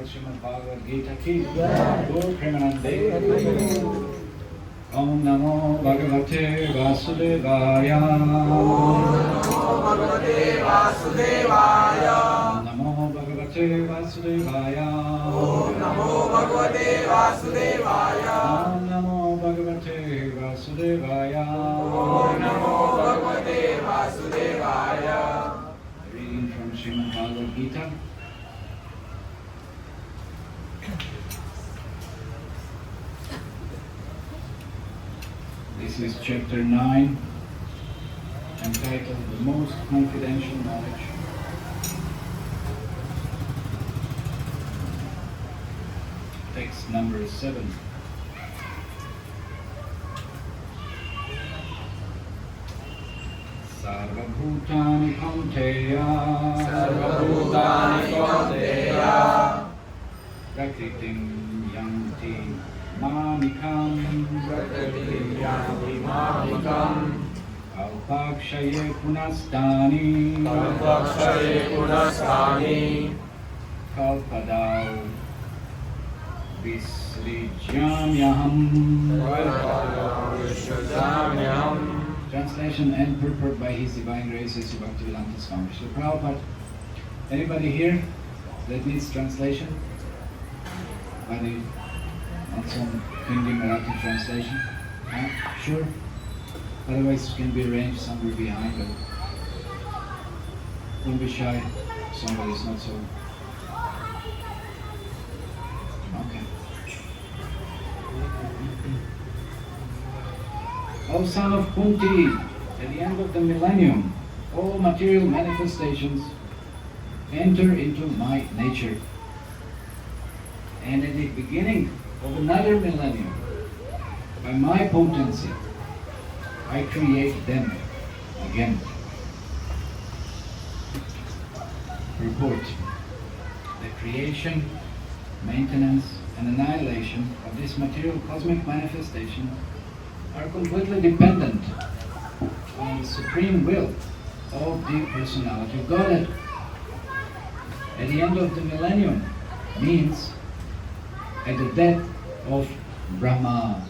Srimad Bhagavad Gita ki Gaur Premanande. Om Namo Bhagavate Vasudevaya. Om Namo Bhagavate Vasudevaya. Om Namo Bhagavate Vasudevaya. Om Namo Bhagavate Vasudevaya. Om Namo Bhagavate Vasudevaya. Om Namo Bhagavate Vasudevaya. Reading from Srimad Bhagavad Gita. This is chapter 9, entitled The Most Confidential Knowledge. Text number 7. Sarvabhutani Kaunteya. Sarvabhutani Kaunteya. Prakritim yanti mamikam. Prakritim yanti mamikam. Kalpakshaye punastani. Kalpakshaye punastani. Kalpadau visrijyamyaham. Kalpadau visrijyamyaham. Translation and purport by His Divine Grace Sri Bhaktivedanta Swami Srila Prabhupada. Anybody here that needs translation? Anybody want some Hindi Marathi translation? Huh? Sure? Otherwise it can be arranged somewhere behind, but don't be shy. Somebody's not so. Okay. O son of Kunti, at the end of the millennium, all material manifestations enter into my nature. And at the beginning of another millennium, by my potency, I create them again. Report. The creation, maintenance, and annihilation of this material cosmic manifestation are completely dependent on the supreme will of the personality of Godhead. At the end of the millennium means at the death of Brahma.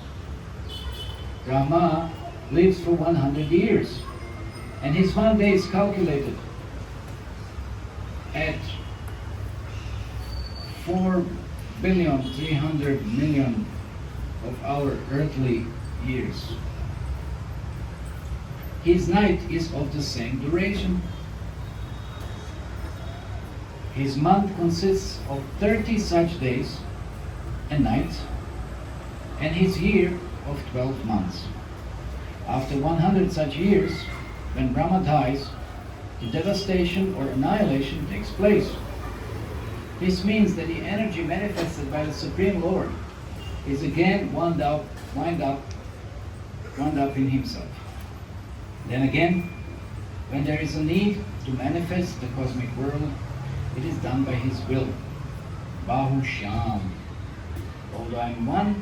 Brahma lives for 100 years, and his 1 day is calculated at 4,300,000,000 of our earthly years. His night is of the same duration. His month consists of 30 such days and nights, and his year of 12 months. After 100 such years, when Brahma dies, the devastation or annihilation takes place. This means that the energy manifested by the Supreme Lord is again wound up in himself. Then again, when there is a need to manifest the cosmic world, it is done by his will. Bahusham. Although I am one,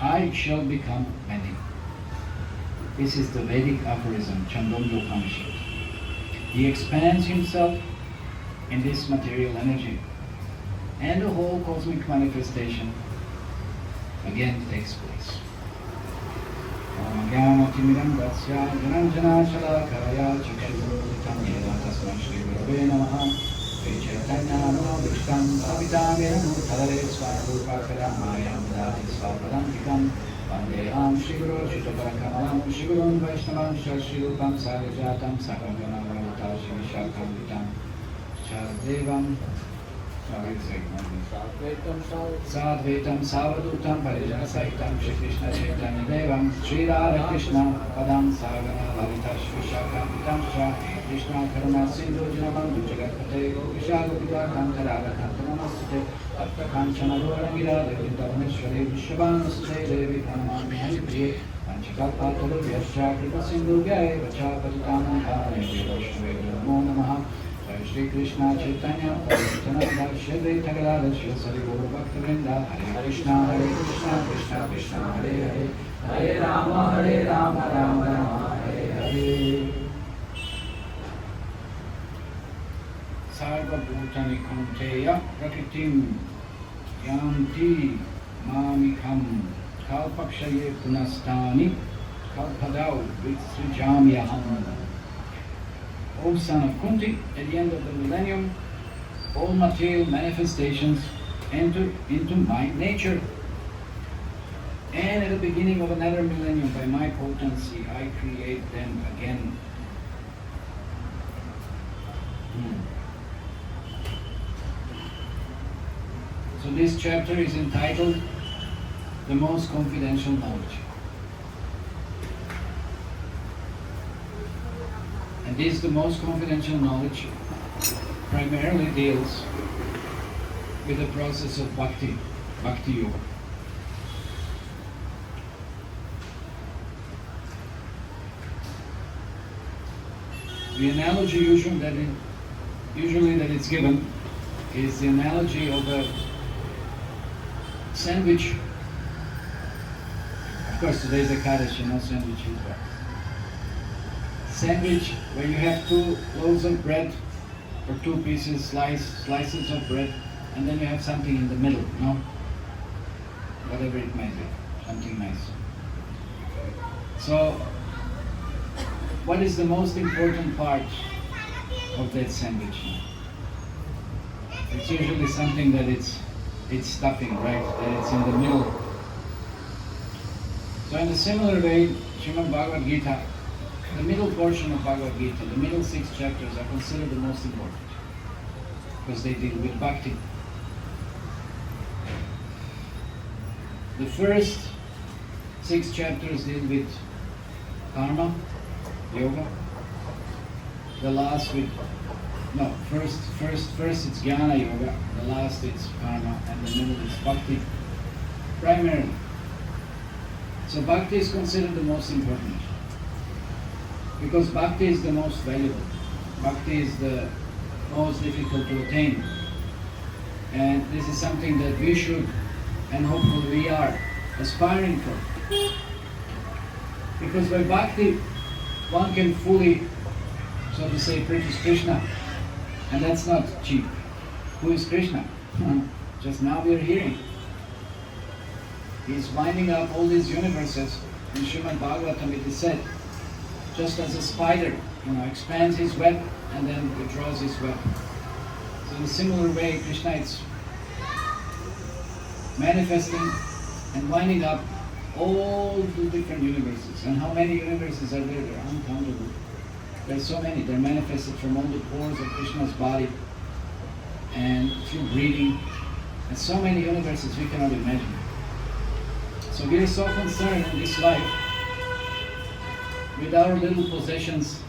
I shall become many. This is the Vedic aphorism, Chandogya Upanishad. He expands himself in this material energy, and the whole cosmic manifestation again takes place. Om Jnana-Timiram Dasya Jananjana Shalakaya Chakshurtam Yena Tasmai Shri Gurave Namaha Shri Chaitanya Navishtam Savitamena Bhutale Swarupakaramayan Dati Svapadantikam Vandeham Shri Guru Shitaparakamalam Shri Gurun Vaishnavam Shashilpam Sagajatam Sakambana Varata Shri Vishakam Chadevam Sadvaitam Savadutam Parijana Saitam Shri Krishna Chaitanya Devam Shri Radha Krishna Padam Sagana Lalita Shri Shakam Shri Krishna Karuna Sindhu Jinabandhu Jagatpate Gopisha Gopita Kanta Radha Kanta Namaste Tapta Kanchana Gorangira Devinda Vameshwari Vishwabanusute Devi Pranamami Haripriye Panchakalpa Tulu Vyascha Kripa Sindhu Vyaya Vacha Patitanam Bhavane Vaishnave Namo Namaha Shri Krishna Chaitanya Nityananda Shri Advaita Gadadhar Shri Sari Gaura Bhaktivinoda Hare Krishna Krishna Krishna Hare Hare Hare Rama Rama Rama Hare Hare. Sarvabhuta bhutani kaunteya prakritim yanti mamikam kalpakshaye punastani kalpadau vitsrijamyaham. O son of Kunti, at the end of the millennium, all material manifestations enter into my nature. And at the beginning of another millennium, by my potency, I create them again. So this chapter is entitled The Most Confidential Knowledge. And this, the most confidential knowledge, primarily deals with the process of bhakti yoga. The analogy usually that it's given is the analogy of a sandwich. Of course, today's a Kaddish, sandwiches, but sandwich where you have 2 loaves of bread or 2 pieces, slices of bread, and then you have something in the middle, whatever it might be, something nice. So, what is the most important part of that sandwich? It's usually something that it's stuffing, right? That it's in the middle. So in a similar way, Srimad Bhagavad Gita, the middle portion of Bhagavad Gita, the middle 6 chapters are considered the most important because they deal with bhakti. The first 6 chapters deal with karma, yoga. The last first it's jnana yoga, the last it's karma, and the middle is bhakti, primarily. So bhakti is considered the most important because bhakti is the most valuable. Bhakti is the most difficult to attain. And this is something that we should, and hopefully we are, aspiring for. Because by bhakti, one can fully, so to say, purchase Krishna. And that's not cheap. Who is Krishna? Just now we are hearing. He is winding up all these universes. In Srimad Bhagavatam it is said, just as a spider, expands his web and then withdraws his web. So in a similar way, Krishna is manifesting and winding up all the different universes. And how many universes are there? They're uncountable. There are so many. They're manifested from all the pores of Krishna's body and through breathing. And so many universes we cannot imagine. So we are so concerned in this life with our little possessions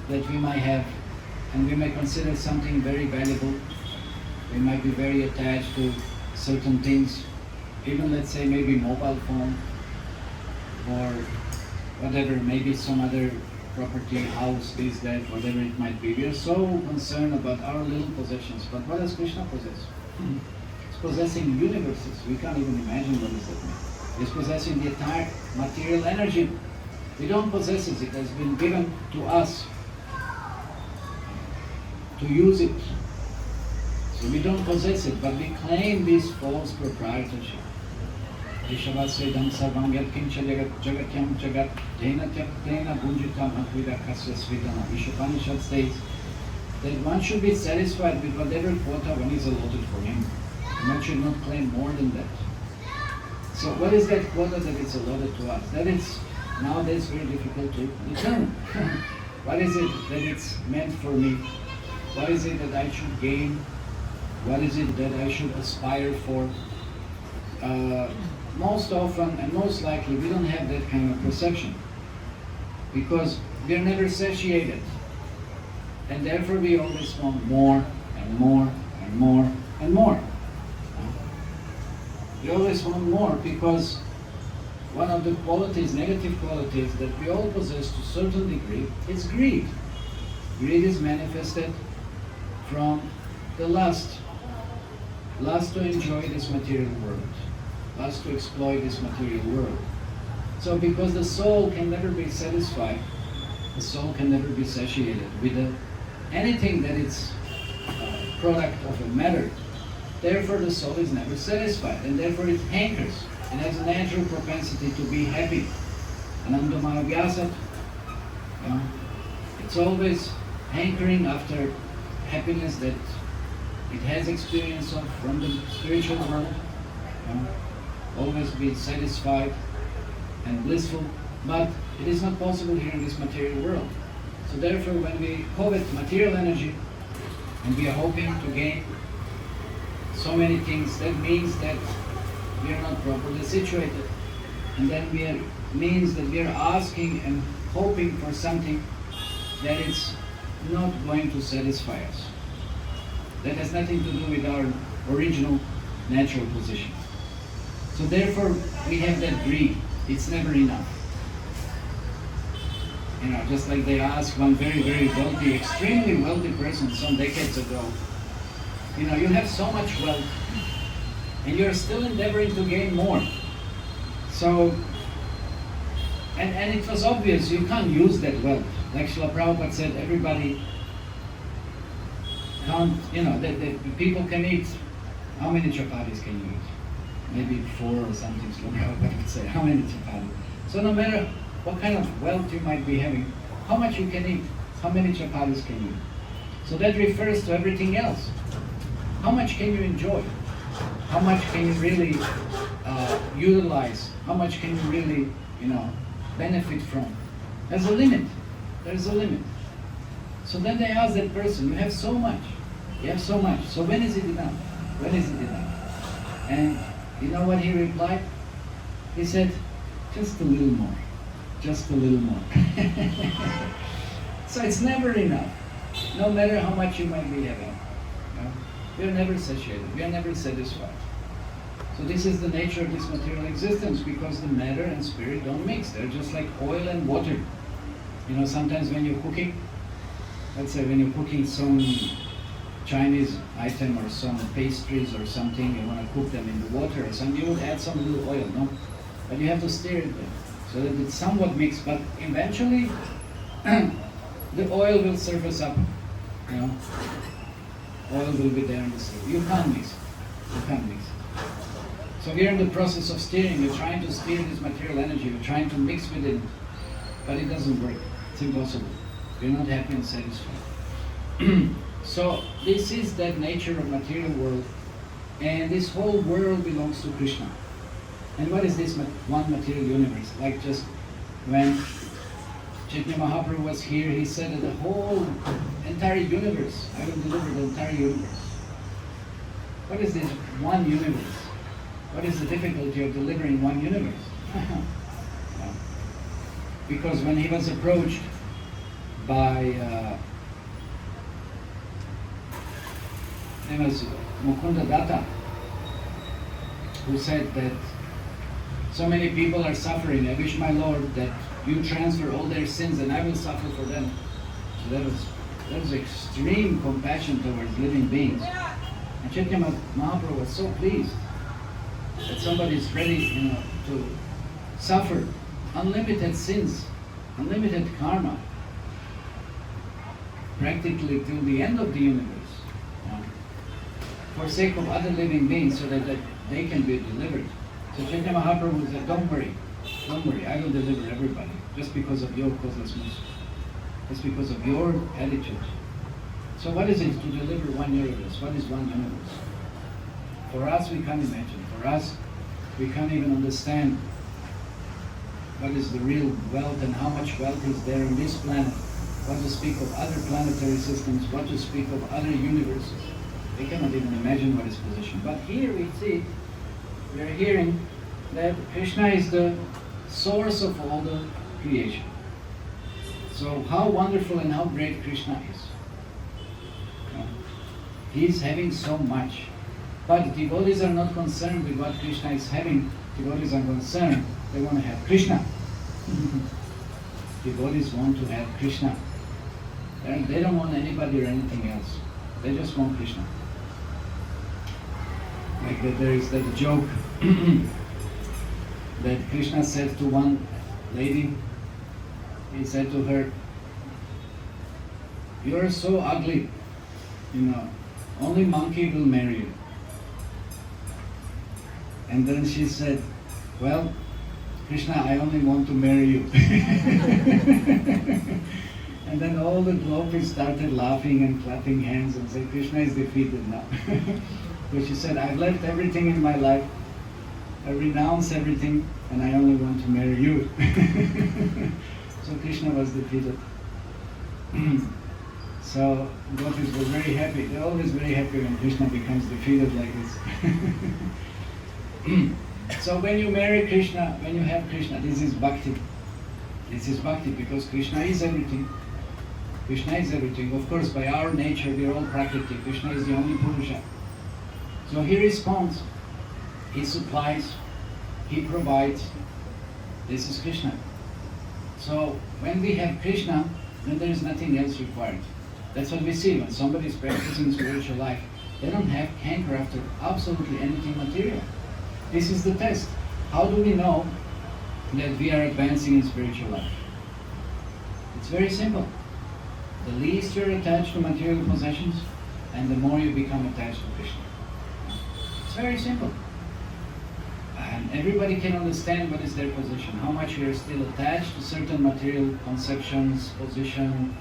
that we might have, and we may consider something very valuable. We might be very attached to certain things, even let's say maybe mobile phone or whatever, maybe some other property, house, this, that, whatever it might be. We are so concerned about our little possessions. But what does Krishna possess? He's possessing universes. We can't even imagine what does that mean. He's possessing the entire material energy. We don't possess it. It has been given to us to use it. So we don't possess it, but we claim this false proprietorship. Vishavasvedam sarvam yat kincha jagatyam jagat dena tyaktena bunjitam advida kasya svidana. Vishopanishad states that one should be satisfied with whatever quota one is allotted for him. One should not claim more than that. So what is that quota that is allotted to us? That is nowadays very difficult to determine. What is it that it's meant for me? What is it that I should gain? What is it that I should aspire for? Most often and most likely we don't have that kind of perception because we're never satiated, and therefore we always want more and more and more and more. We always want more because one of the qualities, negative qualities that we all possess to a certain degree is greed. Greed is manifested from the lust to enjoy this material world, lust to exploit this material world. So because the soul can never be satisfied, the soul can never be satiated with anything that it's product of a matter. Therefore the soul is never satisfied, and therefore it hankers. It has a natural propensity to be happy. Anandamavyasat. It's always hankering after happiness that it has experience of from the spiritual world. Always be satisfied and blissful, but it is not possible here in this material world. So therefore when we covet material energy and we are hoping to gain so many things, that means that we are not properly situated. And then means that we are asking and hoping for something that is not going to satisfy us. That has nothing to do with our original natural position. So therefore we have that greed. It's never enough. Just like they asked one very, very wealthy, extremely wealthy person some decades ago, you have so much wealth and you're still endeavoring to gain more. So, and it was obvious you can't use that wealth. Like Srila Prabhupada said, everybody can't, the people can eat, how many chapatis can you eat? Maybe 4 or something, Srila Prabhupada would say, how many chapatis? So no matter what kind of wealth you might be having, how much you can eat, how many chapatis can you eat? So that refers to everything else. How much can you enjoy? How much can you really utilize? How much can you really, benefit from? There's a limit. There's a limit. So then they ask that person, you have so much. You have so much. So when is it enough? When is it enough? And you know what he replied? He said, just a little more. Just a little more. So it's never enough. No matter how much you might be having. We are never satiated. We are never satisfied. So this is the nature of this material existence, because the matter and spirit don't mix. They're just like oil and water. Sometimes when you're cooking, let's say when you're cooking some Chinese item or some pastries or something, you want to cook them in the water or something, you would add some little oil, no? But you have to stir it there so that it's somewhat mixed, but eventually the oil will surface up, Oil will be there in the surface. You can't mix it. You can't mix it. So we're in the process of steering. We're trying to steer this material energy. We're trying to mix with it, but it doesn't work. It's impossible. We're not happy and satisfied. So this is that nature of material world, and this whole world belongs to Krishna. And what is this one material universe? Like just when Chaitanya Mahaprabhu was here, he said that the whole entire universe, I will deliver the entire universe. What is this one universe? What is the difficulty of delivering one universe? Because when he was approached by name was Mukunda Datta, who said that so many people are suffering. I wish my Lord that you transfer all their sins and I will suffer for them. So that was extreme compassion towards living beings. And Chaitanya Mahaprabhu was so pleased that somebody is ready, to suffer unlimited sins, unlimited karma, practically till the end of the universe, for sake of other living beings, so that they can be delivered. So Chaitanya Mahaprabhu said, don't worry, I will deliver everybody, just because of your causelessness, just because of your attitude. So what is it to deliver one universe? What is one universe? For us, we can't imagine. For us, we can't even understand what is the real wealth and how much wealth is there on this planet. What to speak of other planetary systems, what to speak of other universes. We cannot even imagine what is position. But here we see, we are hearing that Krishna is the source of all the creation. So how wonderful and how great Krishna is. He is having so much. But devotees are not concerned with what Krishna is having. Devotees are concerned, they want to have Krishna. Devotees want to have Krishna. They don't want anybody or anything else. They just want Krishna. Like that, there is that joke that Krishna said to one lady. He said to her, "You are so ugly, only monkey will marry you. And then she said, well, Krishna, I only want to marry you. And then all the gopis started laughing and clapping hands and said, Krishna is defeated now. But she said, I've left everything in my life, I renounce everything, and I only want to marry you. So Krishna was defeated. So gopis were very happy. They're always very happy when Krishna becomes defeated like this. So when you marry Krishna, when you have Krishna, this is bhakti. This is bhakti because Krishna is everything. Krishna is everything. Of course, by our nature, we are all prakriti. Krishna is the only Purusha. So he responds, he supplies, he provides. This is Krishna. So when we have Krishna, then there is nothing else required. That's what we see when somebody is practicing spiritual life. They don't have hanker after absolutely anything material. This is the test. How do we know that we are advancing in spiritual life? It's very simple. The least you're attached to material possessions, and the more you become attached to Krishna. It's very simple. And everybody can understand what is their position, how much we are still attached to certain material conceptions, position,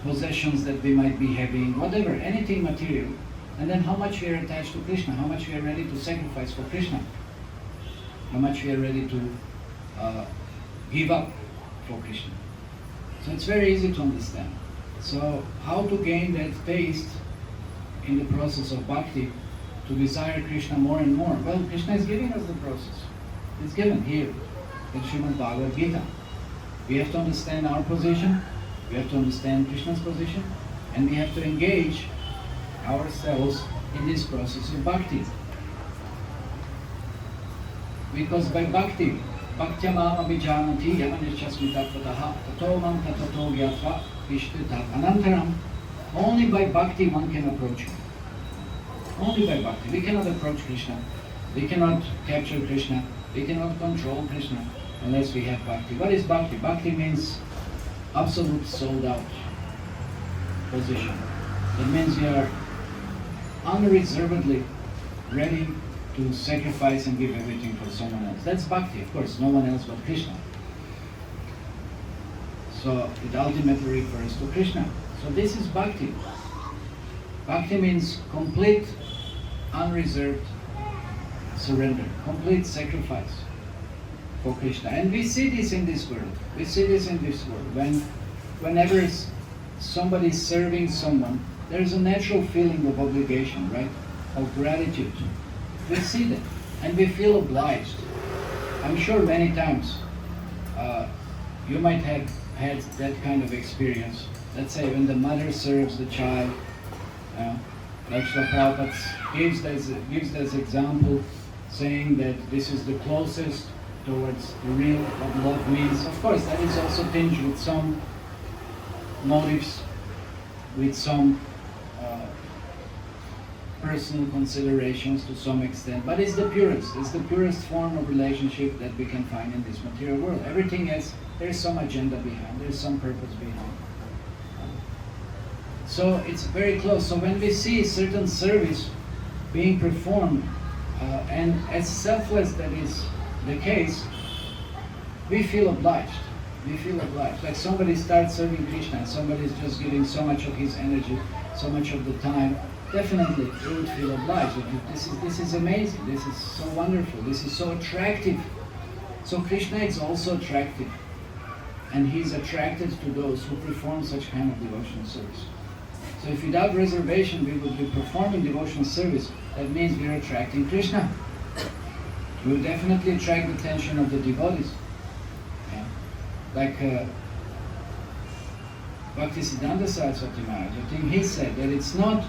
possessions that we might be having, whatever, anything material. And then how much we are attached to Krishna, how much we are ready to sacrifice for Krishna, how much we are ready to give up for Krishna. So it's very easy to understand. So how to gain that taste in the process of bhakti, to desire Krishna more and more? Well, Krishna is giving us the process. It's given here in Srimad Bhagavad Gita. We have to understand our position, we have to understand Krishna's position, and we have to engage ourselves in this process of bhakti. Because by bhakti, bhaktya mam abhijanati yamanishasmitapataha tato mam tatato gyatva vishtitat anantaram. Only by bhakti one can approach him. Only by bhakti. We cannot approach Krishna. We cannot capture Krishna. We cannot control Krishna unless we have bhakti. What is bhakti? Bhakti means absolute sold out position. It means we are unreservedly ready to sacrifice and give everything for someone else. That's bhakti, of course, no one else but Krishna. So it ultimately refers to Krishna. So this is bhakti. Bhakti means complete, unreserved surrender, complete sacrifice for Krishna. And we see this in this world. We see this in this world. Whenever somebody is serving someone, there is a natural feeling of obligation, right? Of gratitude. We see that, and we feel obliged. I'm sure many times you might have had that kind of experience. Let's say when the mother serves the child, like Srila Prabhupada gives this example, saying that this is the closest towards the real what love means. Of course, that is also tinged with some motives, with some personal considerations to some extent, but it's the purest form of relationship that we can find in this material world. Everything else, there's some agenda behind, there's some purpose behind. So it's very close. So when we see certain service being performed, and as selfless that is the case, we feel obliged. We feel obliged. Like somebody starts serving Krishna, and somebody is just giving so much of his energy, so much of the time. Definitely, we would feel obliged. This is amazing. This is so wonderful. This is so attractive. So Krishna is also attractive, and He is attracted to those who perform such kind of devotional service. So if without reservation we would be performing devotional service, that means we are attracting Krishna. We will definitely attract the attention of the devotees. Yeah. Like Bhaktisiddhanta Saraswati Maharaj, I think he said that it's not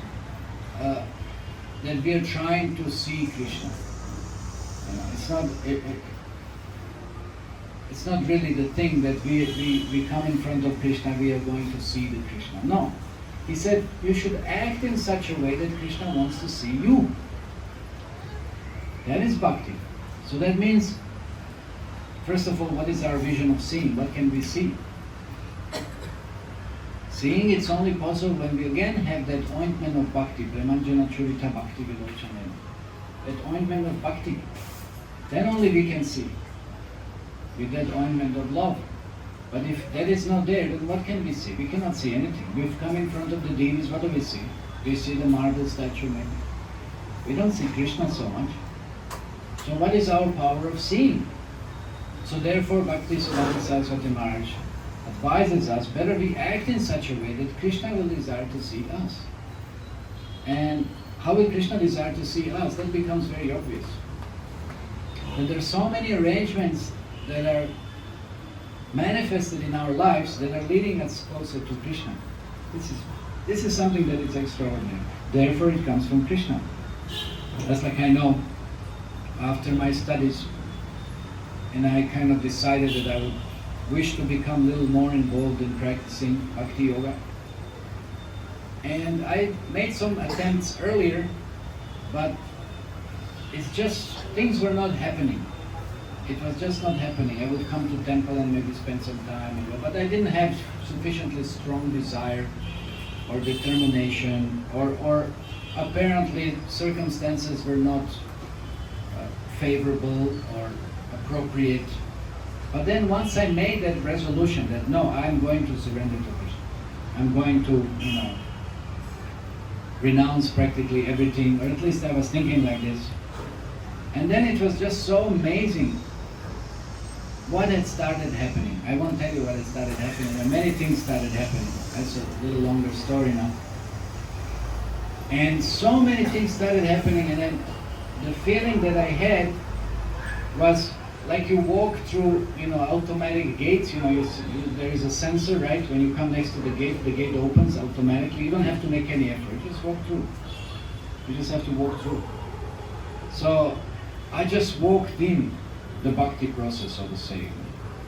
that we are trying to see Krishna. It's not really the thing that we come in front of Krishna, we are going to see the Krishna. No. He said, you should act in such a way that Krishna wants to see you. That is bhakti. So that means, first of all, what is our vision of seeing? What can we see? Seeing it's only possible when we again have that ointment of bhakti, Premanjana Churita Bhakti Vilochanena. That ointment of bhakti. Then only we can see. With that ointment of love. But if that is not there, then what can we see? We cannot see anything. We've come in front of the deities, what do we see? We see the marble statue maybe. We don't see Krishna so much. So what is our power of seeing? So therefore Bhaktisiddhanta Saraswati Maharaj advises us, better we act in such a way that Krishna will desire to see us. And how will Krishna desire to see us? That becomes very obvious. But there are so many arrangements that are manifested in our lives that are leading us closer to Krishna. This is something that is extraordinary. Therefore it comes from Krishna. That's like I know, after my studies, and I kind of decided that I would wish to become a little more involved in practicing Bhakti Yoga. And I made some attempts earlier, but it's just, things were not happening. It was just not happening. I would come to temple and maybe spend some time, but I didn't have sufficiently strong desire or determination, or apparently circumstances were not favorable or appropriate. But then once I made that resolution that no, I'm going to surrender to Krishna. I'm going to, renounce practically everything, or at least I was thinking like this. And then it was just so amazing what had started happening. I won't tell you what had started happening, but many things started happening. That's a little longer story now. And so many things started happening, and then the feeling that I had was like you walk through, automatic gates. There is a sensor, right? When you come next to the gate opens automatically. You don't have to make any effort. You just walk through. You just have to walk through. So I just walked in the bhakti process, so to say.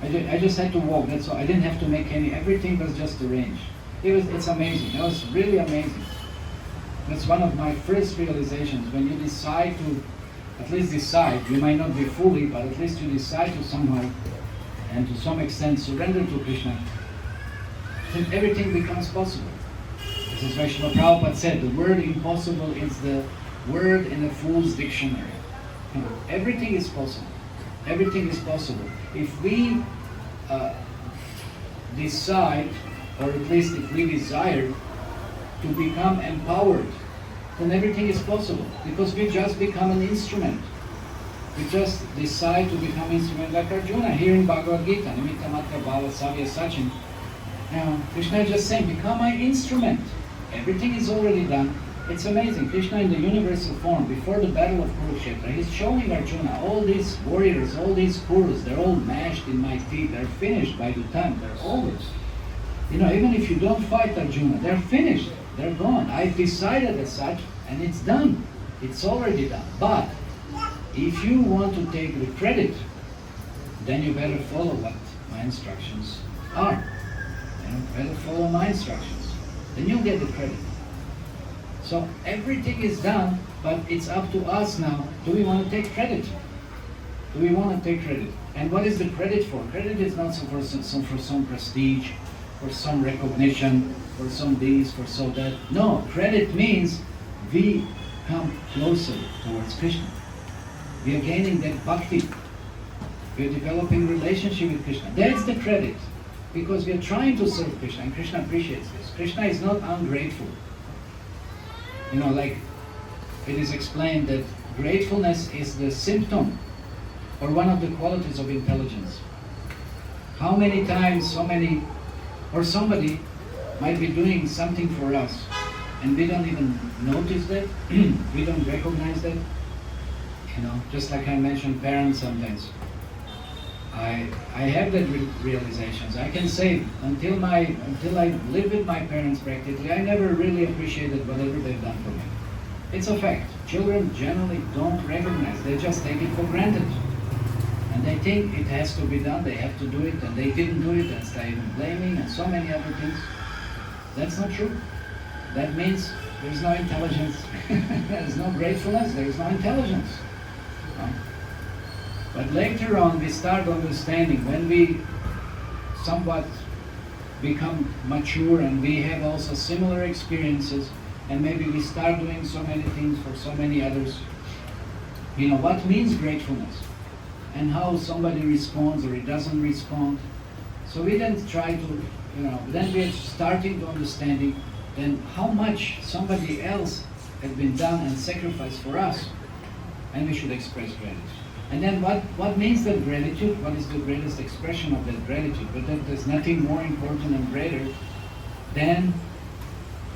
I just had to walk. That's all. I didn't have to make any. Everything was just arranged. It's amazing. It was really amazing. That's one of my first realizations. When you decide to, at least decide, you might not be fully, but at least you decide to somehow and to some extent surrender to Krishna, then everything becomes possible. This is why Srila Prabhupada said, the word impossible is the word in a fool's dictionary. Everything is possible. Everything is possible. If we decide, or at least if we desire to become empowered, then everything is possible, because we just become an instrument. We just decide to become instrument, like Arjuna here in Bhagavad Gita, Nimitta Matra Bhava Savya Sachin. Krishna is just saying, become my instrument. Everything is already done. It's amazing. Krishna in the universal form, before the battle of Kurukshetra, he's showing Arjuna, all these warriors, all these Kurus, they're all mashed in my feet, they're finished by the time, they're always. Even if you don't fight Arjuna, they're finished. They're gone. I've decided as such, and it's done. It's already done. But if you want to take the credit, then you better follow what my instructions are. Better follow my instructions. Then you'll get the credit. So everything is done, but it's up to us now. Do we want to take credit? Do we want to take credit? And what is the credit for? Credit is not for some prestige, for some recognition, for some this, for so that. No, credit means we come closer towards Krishna. We are gaining that bhakti. We are developing relationship with Krishna. That's the credit. Because we are trying to serve Krishna, and Krishna appreciates this. Krishna is not ungrateful. Like it is explained that gratefulness is the symptom or one of the qualities of intelligence. How many times somebody might be doing something for us and we don't even notice that, we don't recognize that. Just like I mentioned parents sometimes. I have that realizations. I can say until I live with my parents practically, I never really appreciated whatever they've done for me. It's a fact. Children generally don't recognize. They just take it for granted. And they think it has to be done, they have to do it, and they didn't do it, and start even blaming, and so many other things. That's not true. That means there's no intelligence. There's no gratefulness, there is no intelligence. But later on we start understanding, when we somewhat become mature and we have also similar experiences, and maybe we start doing so many things for so many others. What means gratefulness and how somebody responds or he doesn't respond. So we then try to, then we're starting to understanding then how much somebody else has been done and sacrificed for us, and we should express gratitude. And then what means that gratitude? What is the greatest expression of that gratitude? But then there's nothing more important and greater than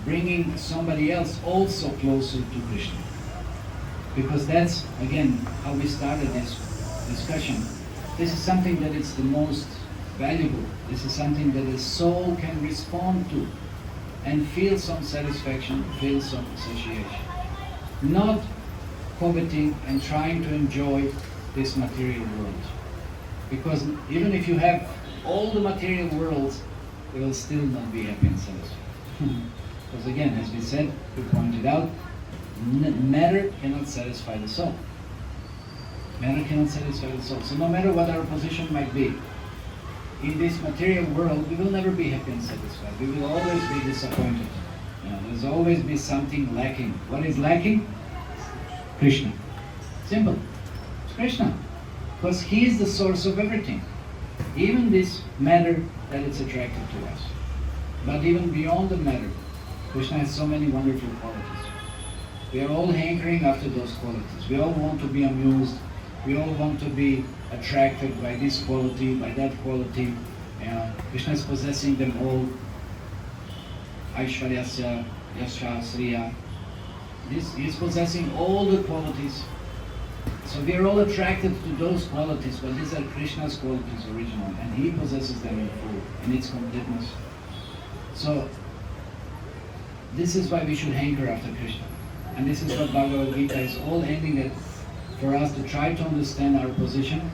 bringing somebody else also closer to Krishna. Because that's, again, how we started this discussion. This is something that is the most valuable. This is something that the soul can respond to and feel some satisfaction, feel some association. Not coveting and trying to enjoy this material world. Because even if you have all the material worlds, you will still not be happy and satisfied. Because again, as we said, we pointed out, matter cannot satisfy the soul. Matter cannot satisfy the soul. So no matter what our position might be, in this material world, we will never be happy and satisfied. We will always be disappointed. There's always be something lacking. What is lacking? Krishna. Simple. It's Krishna. Because He is the source of everything. Even this matter that it's attracted to us. But even beyond the matter, Krishna has so many wonderful qualities. We are all hankering after those qualities. We all want to be amused. We all want to be attracted by this quality, by that quality. Krishna is possessing them all. Aishvaryasya, Yasha, Sriya. He is possessing all the qualities. So we are all attracted to those qualities, but these are Krishna's qualities originally, and He possesses them in full, in its completeness. So this is why we should hanker after Krishna. And this is what Bhagavad Gita is all aiming at, for us to try to understand our position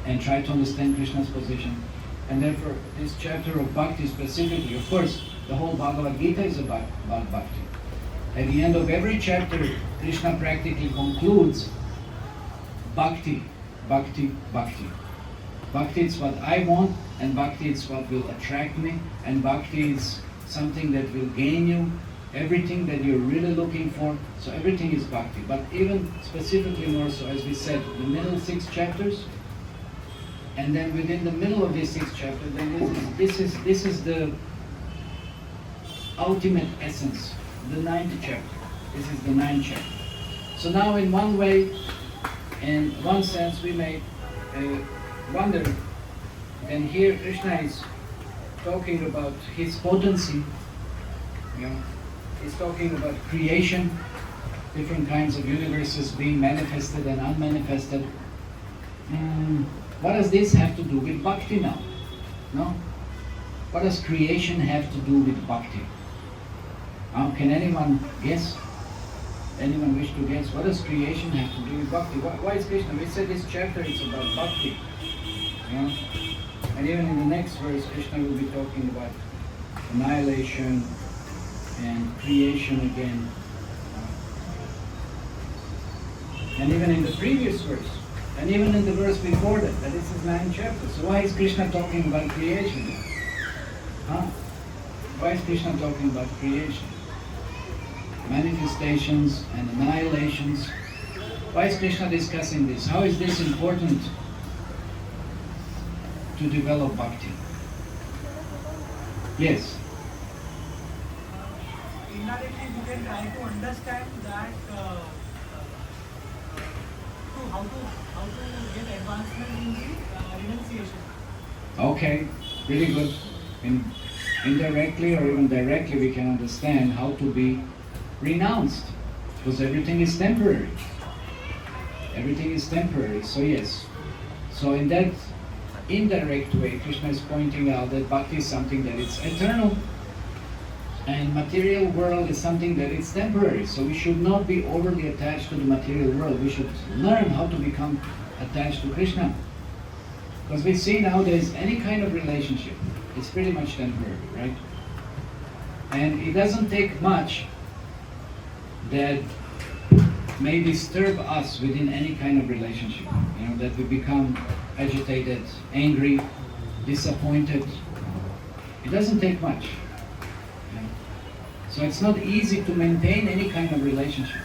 and try to understand Krishna's position. And therefore, this chapter of Bhakti specifically, of course, the whole Bhagavad Gita is about Bhakti. At the end of every chapter, Krishna practically concludes Bhakti, Bhakti, Bhakti. Bhakti is what I want, and Bhakti is what will attract me, and Bhakti is something that will gain you everything that you're really looking for. So everything is Bhakti. But even specifically more so, as we said, the middle 6 chapters, and then within the middle of these 6 chapters, then this is the ultimate essence, the 9th chapter. This is the 9th chapter. So now in one way, in one sense, we may wonder, and here Krishna is talking about His potency, He's talking about creation, different kinds of universes being manifested and unmanifested. What does this have to do with Bhakti now? No? What does creation have to do with Bhakti? Can anyone guess? Anyone wish to guess? What does creation have to do with Bhakti? Why is Krishna? We said this chapter is about Bhakti. And even in the next verse, Krishna will be talking about annihilation and creation again. And even in the previous verse, and even in the verse before that this is 9th chapter. So why is Krishna talking about creation? Why is Krishna talking about creation? Manifestations and annihilations. Why is Krishna discussing this? How is this important to develop bhakti? Yes? Indirectly, you can try to understand that how to get advancement in the renunciation. Okay, really good. Indirectly or even directly, we can understand how to be renounced, because everything is temporary. Everything is temporary, so yes. So in that indirect way, Krishna is pointing out that bhakti is something that is eternal, and material world is something that is temporary. So we should not be overly attached to the material world. We should learn how to become attached to Krishna. Because we see nowadays any kind of relationship, it's pretty much temporary, right? And it doesn't take much that may disturb us within any kind of relationship. That we become agitated, angry, disappointed. It doesn't take much. So it's not easy to maintain any kind of relationship.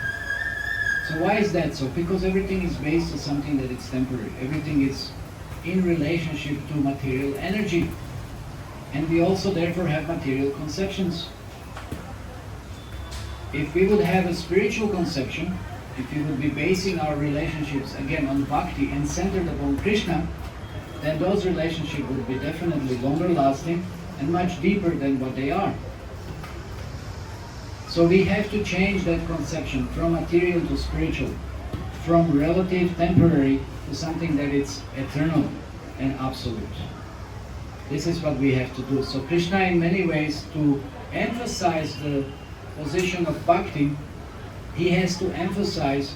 So why is that so? Because everything is based on something that is temporary. Everything is in relationship to material energy. And we also therefore have material conceptions. If we would have a spiritual conception, if we would be basing our relationships again on bhakti and centered upon Krishna, then those relationships would be definitely longer lasting and much deeper than what they are. So we have to change that conception from material to spiritual, from relative, temporary, to something that is eternal and absolute. This is what we have to do. So Krishna, in many ways, to emphasize the position of bhakti, he has to emphasize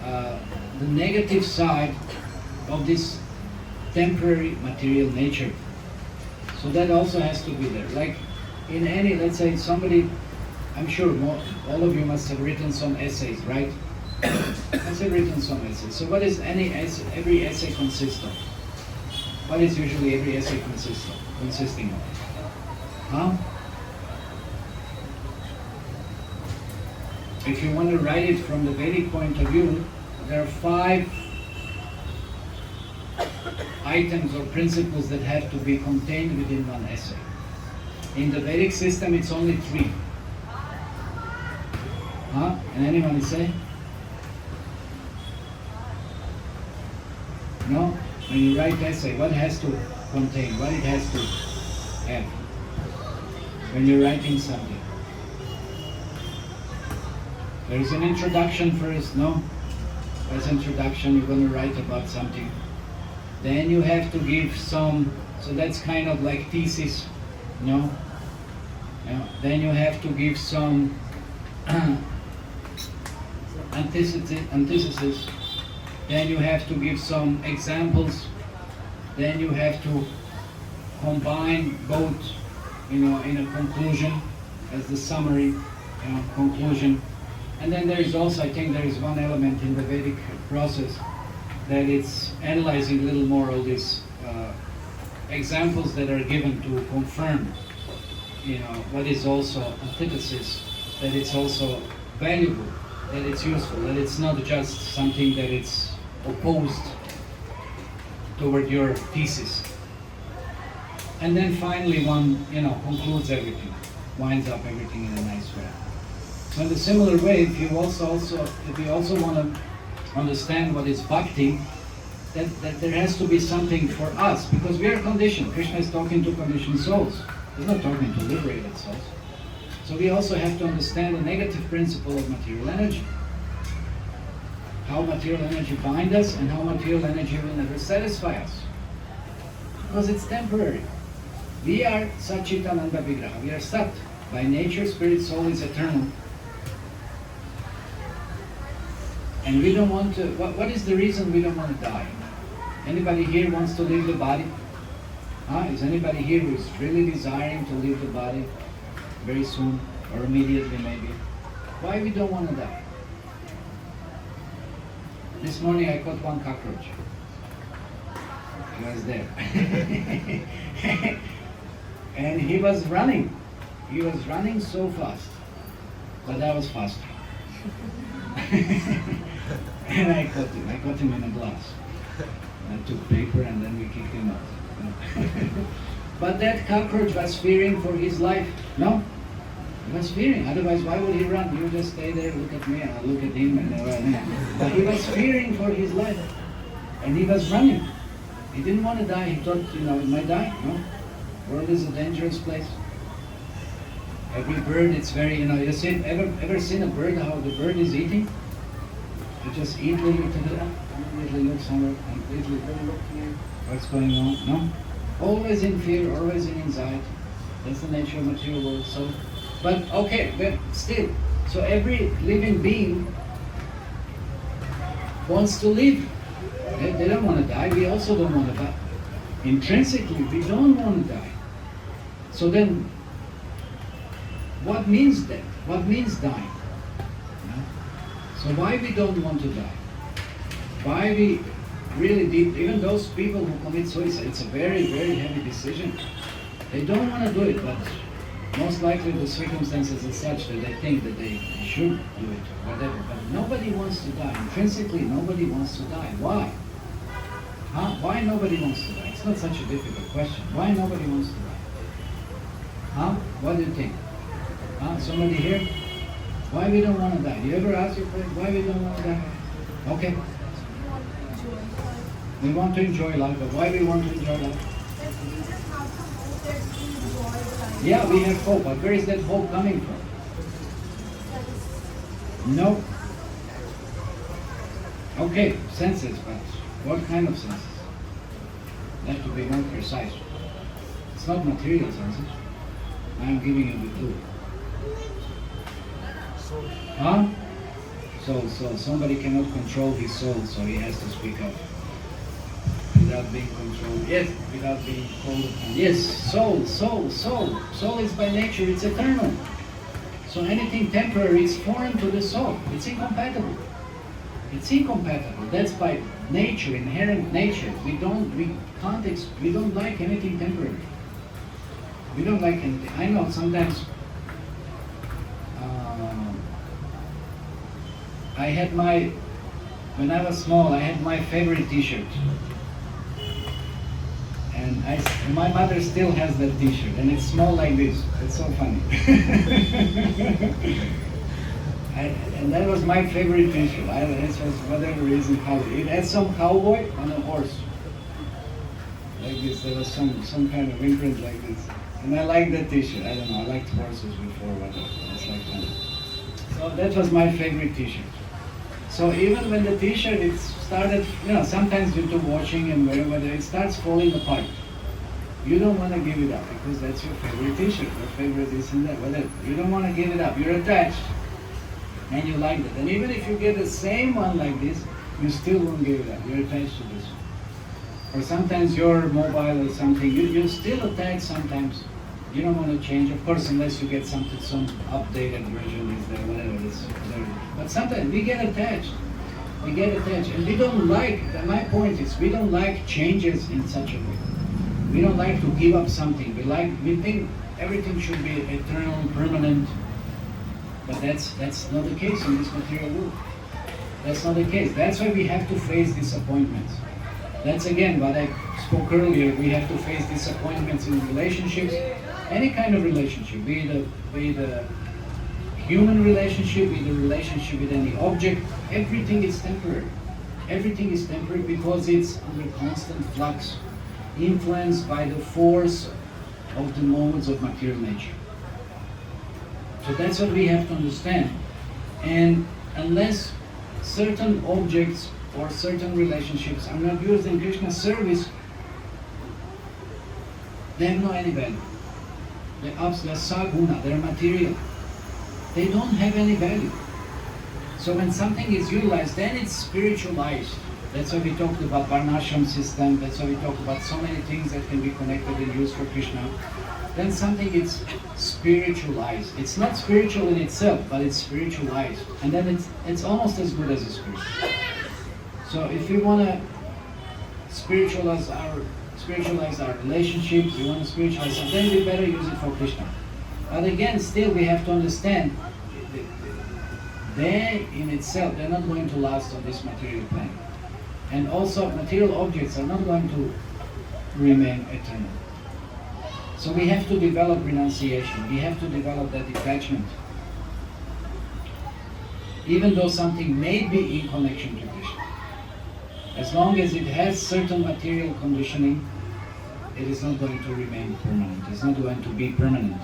the negative side of this temporary material nature. So that also has to be there. Like in any, let's say somebody, I'm sure all of you must have written some essays, right? Must have written some essays. So what is every essay consist of? What is usually every essay consisting of? Huh? If you want to write it from the Vedic point of view, there are 5 items or principles that have to be contained within one essay. In the Vedic system, it's only 3. Huh? And anyone say? No? When you write essay, what has to contain? What it has to have? When you're writing something. There is an introduction first, no? As introduction, you're going to write about something. Then you have to give some, so that's kind of like thesis, no? Yeah. Then you have to give some antithesis. Then you have to give some examples. Then you have to combine both, in a conclusion, as the summary, conclusion. And then there is also, I think there is one element in the Vedic process that it's analyzing a little more of these examples that are given to confirm, what is also antithesis, that it's also valuable, that it's useful, that it's not just something that it's opposed toward your thesis. And then finally one, concludes everything, winds up everything in a nice way. So in a similar way, if you also want to understand what is bhakti, that there has to be something for us, because we are conditioned. Krishna is talking to conditioned souls. He's not talking to liberated souls. So we also have to understand the negative principle of material energy. How material energy binds us and how material energy will never satisfy us. Because it's temporary. We are Satchitananda Vigraha. We are Sat. By nature, spirit, soul is eternal. And we don't want to, what is the reason we don't want to die? Anybody here wants to leave the body? Is anybody here who is really desiring to leave the body very soon or immediately maybe? Why we don't want to die? This morning I caught one cockroach. He was there. And he was running. He was running so fast. But I was faster. And I caught him in a glass. I took paper and then we kicked him out. But that cockroach was fearing for his life. No? He was fearing. Otherwise, why would he run? He would just stay there, look at me, and I'll look at him, and but he was fearing for his life. And he was running. He didn't want to die. He thought, he might die. No? World is a dangerous place. Every bird, it's very, ever seen a bird, how the bird is eating? They just eat little to the immediately look somewhere, completely look here. What's going on? No? Always in fear, always in anxiety. That's the nature of material world. So, but still, so every living being wants to live. They don't want to die. We also don't want to die. Intrinsically, we don't want to die. So then, what means death? What means dying? So why we don't want to die? Why we really deep, even those people who commit suicide, it's a very, very heavy decision. They don't want to do it, but most likely the circumstances are such that they think that they should do it or whatever. But nobody wants to die. Intrinsically, nobody wants to die. Why? Huh? Why nobody wants to die? It's not such a difficult question. Why nobody wants to die? Huh? What do you think? Huh? Somebody here? Why we don't want to die? Do you ever ask your friend why we don't want to die? Okay. We want to enjoy life, but why we want to enjoy life? Yeah, we have hope, but where is that hope coming from? No. Okay, senses, but what kind of senses? You have to be more precise. It's not material senses. I'm giving you the clue. Huh? Soul. Somebody cannot control his soul, so he has to speak up. Without being controlled. Yes, without being called upon. Yes, soul. Soul is by nature, it's eternal. So anything temporary is foreign to the soul. It's incompatible. It's incompatible. That's by nature, inherent nature. We don't like anything temporary. We don't like anything. I know sometimes when I was small, I had my favorite t-shirt. And my mother still has that t-shirt, and it's small like this. It's so funny. And that was my favorite t-shirt. It was whatever reason, it had some cowboy on a horse. Like this, there was some kind of imprint like this. And I liked that t-shirt. I don't know, I liked horses before, whatever. It's like fun. So that was my favorite t-shirt. So even when the t-shirt, it started, sometimes due to washing and wherever, it starts falling apart. You don't want to give it up because that's your favorite t-shirt, your favorite this and that, whatever. You don't want to give it up. You're attached and you like it. And even if you get the same one like this, you still won't give it up. You're attached to this one. Or sometimes you're mobile or something, you're still attached sometimes. You don't want to change, of course, unless you get some updated version is there, whatever it is. Whatever. But sometimes we get attached. And we don't like, my point is, we don't like changes in such a way. We don't like to give up something. We think everything should be eternal, permanent. But that's not the case in this material world. That's not the case. That's why we have to face disappointments. That's again what I spoke earlier. We have to face disappointments in relationships, any kind of relationship, be it a human relationship, be it a relationship with any object. Everything is temporary. Everything is temporary because it's under constant flux, influenced by the force of the modes of material nature. So that's what we have to understand. And unless certain objects or certain relationships are not used in Krishna's service, they have no any value. They're saguna, they're material. They don't have any value. So when something is utilized, then it's spiritualized. That's why we talked about Varnashram system, that's why we talk about so many things that can be connected and used for Krishna. Then something is spiritualized. It's not spiritual in itself, but it's spiritualized. And then it's almost as good as a spirit. So if we want to spiritualize our relationships, we want to spiritualize something, then we better use it for Krishna. But again, still we have to understand, they in itself, they're not going to last on this material plane. And also material objects are not going to remain eternal. So we have to develop renunciation, we have to develop that detachment. Even though something may be in connection to Krishna. As long as it has certain material conditioning, it is not going to remain permanent. It's not going to be permanent.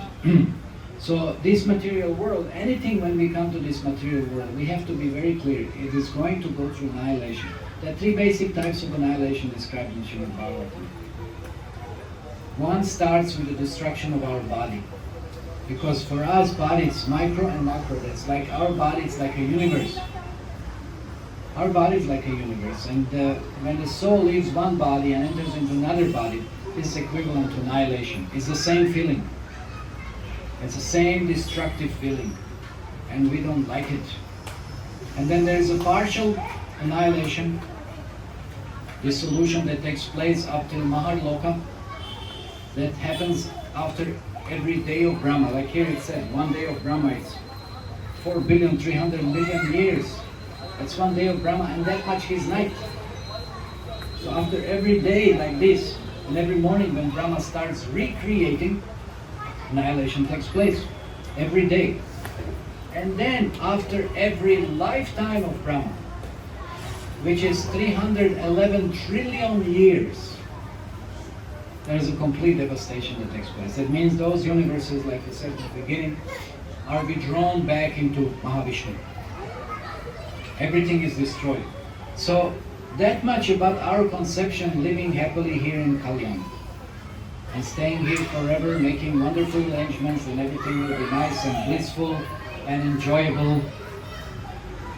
So this material world, anything when we come to this material world, we have to be very clear. It is going to go through annihilation. There are three basic types of annihilation described in Srimad Bhagavatam. One starts with the destruction of our body. Because for us, body is micro and macro. That's like our body is like a universe. Our body is like a universe. And when the soul leaves one body and enters into another body, this is equivalent to annihilation. It's the same feeling. It's the same destructive feeling. And we don't like it. And then there is a partial annihilation, dissolution that takes place up till Maharloka, that happens after every day of Brahma, like here it said, one day of Brahma is 4,300,000,000 years. That's one day of Brahma, and that much is night. So after every day like this, and every morning when Brahma starts recreating, annihilation takes place every day. And then after every lifetime of Brahma, which is 311 trillion years, there is a complete devastation that takes place. That means those universes, like I said at the beginning, are withdrawn back into Mahavishnu. Everything is destroyed. So that much about our conception, living happily here in Kalyan and staying here forever, making wonderful arrangements, and everything will be nice and blissful and enjoyable.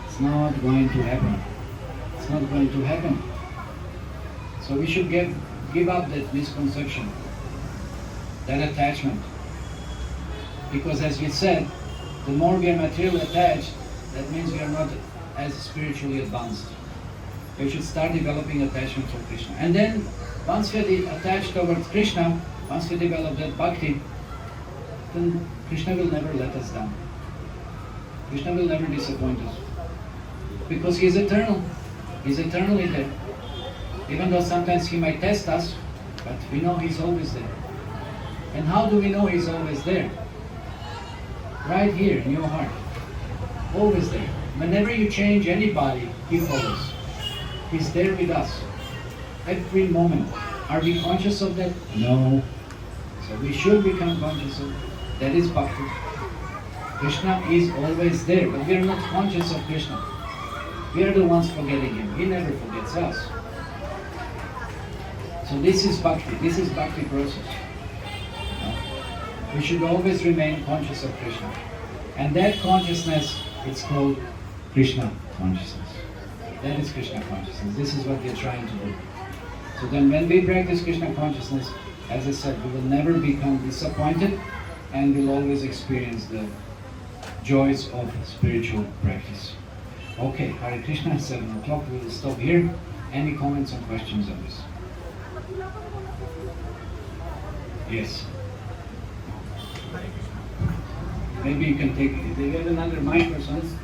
It's not going to happen. It's not going to happen. So we should give up that misconception, that attachment. Because as we said, the more we are materially attached, that means we are not as spiritually advanced. We should start developing attachment for Krishna. And then, once we are attached towards Krishna, once we develop that bhakti, then Krishna will never let us down. Krishna will never disappoint us. Because He is eternal. He is eternally there. Even though sometimes He might test us, but we know He's always there. And how do we know He's always there? Right here in your heart. Always there. Whenever you change anybody, He follows. He's there with us. Every moment. Are we conscious of that? No. So we should become conscious of that. That is bhakti. Krishna is always there, but we are not conscious of Krishna. We are the ones forgetting Him. He never forgets us. So this is bhakti. This is bhakti process. We should always remain conscious of Krishna. And that consciousness, it's called Krishna consciousness. That is Krishna consciousness. This is what we are trying to do. So then when we practice Krishna consciousness, as I said, we will never become disappointed and we'll always experience the joys of spiritual practice. Okay, Hare Krishna, 7 o'clock, we will stop here. Any comments or questions on this? Yes. Maybe you can take, if you have another mic or something,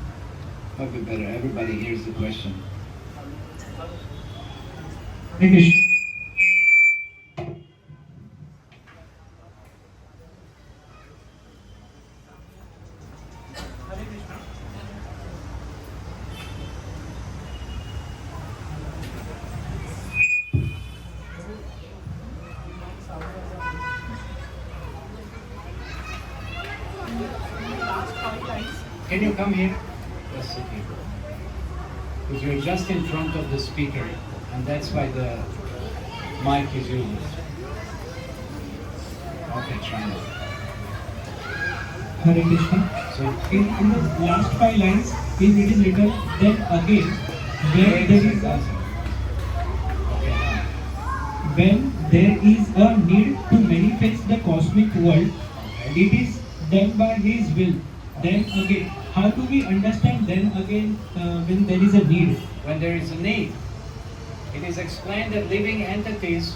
probably better, everybody hears the question. Hare Krishna. Hare Krishna. Last 5 lines. Can you come here? Just sit here. Because you're just in front of the speaker, and that's why the mic is useless. Okay, try now. Hare Krishna. So, In the last 5 lines, it is written, then again, where there is a okay, now. when there is a need to manifest the cosmic world, it is done by His will. Then again, how do we understand then again when there is a need? When there is a need, it is explained that living entities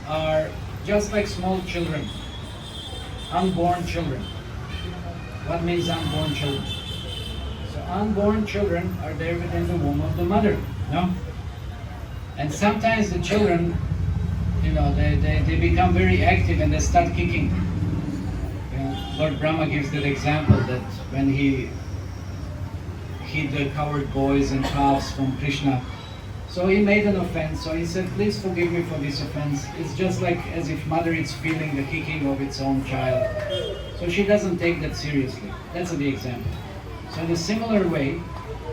are just like small children, unborn children. What means unborn children? So unborn children are there within the womb of the mother, no? And sometimes the children, they become very active and they start kicking. Lord Brahma gives that example that when he hid the coward boys and calves from Krishna, so he made an offense. So he said, please forgive me for this offense. It's just like as if mother is feeling the kicking of its own child. So she doesn't take that seriously. That's the example. So in a similar way,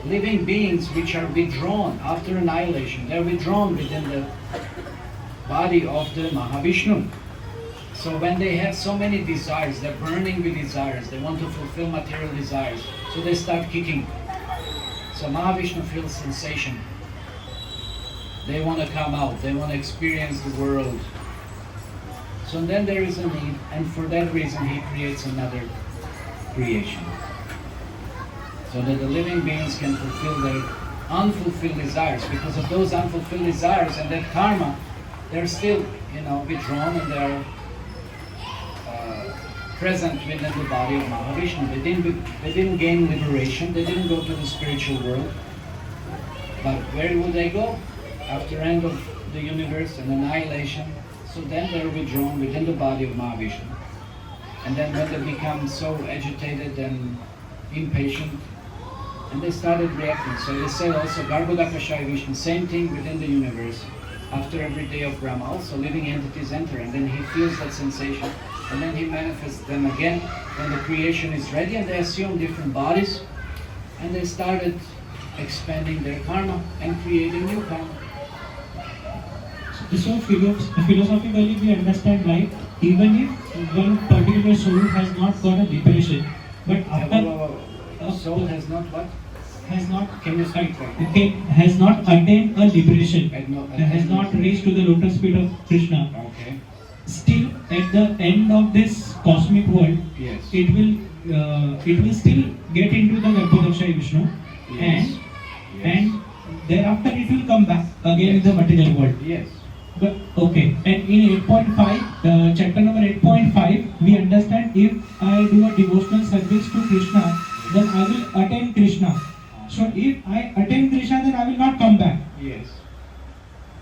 living beings which are withdrawn after annihilation, they're withdrawn within the body of the Mahavishnu. So when they have so many desires, they're burning with desires, they want to fulfill material desires, so they start kicking. So Mahavishnu feels sensation. They want to come out, they want to experience the world. So then there is a need, and for that reason He creates another creation. So that the living beings can fulfill their unfulfilled desires. Because of those unfulfilled desires and that karma, they're still, withdrawn and they're present within the body of Mahavishnu. They didn't gain liberation, they didn't go to the spiritual world. But where would they go? After end of the universe and annihilation, so then they're withdrawn within the body of Mahavishnu. And then when they become so agitated and impatient, and they started reacting. So they say also Garbhodakashaya Vishnu, same thing within the universe. After every day of Brahma, also living entities enter, and then he feels that sensation, and then he manifests them again when the creation is ready, and they assume different bodies, and they started expanding their karma and creating new karma. So philosophically we understand, like, even if one particular soul has not got a liberation, but after Soul has not what? has not Can you speak right? okay, has not attained a liberation, has not Okay. reached to the lotus feet of Krishna, Okay. still at the end of this cosmic world, Yes. it will still get into the Garbhodakshaya Vishnu, Yes. and thereafter it will come back again in Yes. the material world. Yes. But okay, and in 8.5, chapter number 8.5, we understand if I do a devotional service to Krishna, then I will attain Krishna. So if I attain Krishna, then I will not come back. Yes.